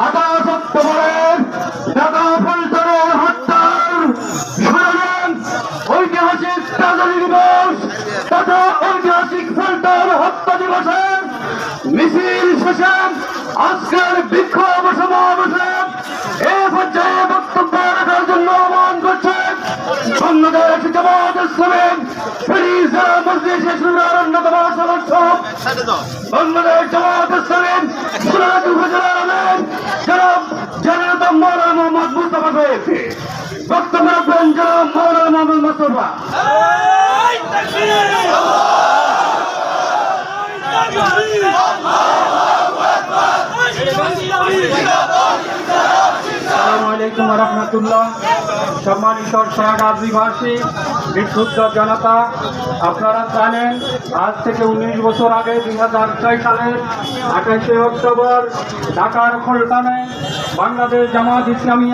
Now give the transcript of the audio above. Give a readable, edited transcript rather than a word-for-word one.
28 অক্টোবরের ঢাকা পল্টনের হত্যার স্মরণে ঐতিহাসিক ট্রাজেডি দিবস তথা ঐতিহাসিক পল্টন হত্যা দিবসে মিছিল শেষে আজকের বিক্ষোভ সমাবেশে এ পর্যায়ে বক্তব্য রাখার জন্য আহ্বান করছেন বাংলাদেশ জামাত ইসলামী ফেরিজা মজলিসে শুরার অন্যতম সদস্য বাংলাদেশ জামাত ইসলামী সুরাজ উপজেলার আমির জনাব জনতা মৌলানা মোহাম্মদ মুস্তফা সাহেবকে বক্তব্য রাখবেন জনাব মৌলানা মোহাম্মদ মুস্তফা। আসসালামু আলাইকুম ওয়া রাহমাতুল্লাহ। সম্মানিত সহগাজীবাসী, বিক্ষুব্ধ জনতা, আপনারা জানেন আজ থেকে 19 বছর আগে 2006 সালের 28 অক্টোবর ঢাকার পল্টনে বাংলাদেশ জামাত ইসলামী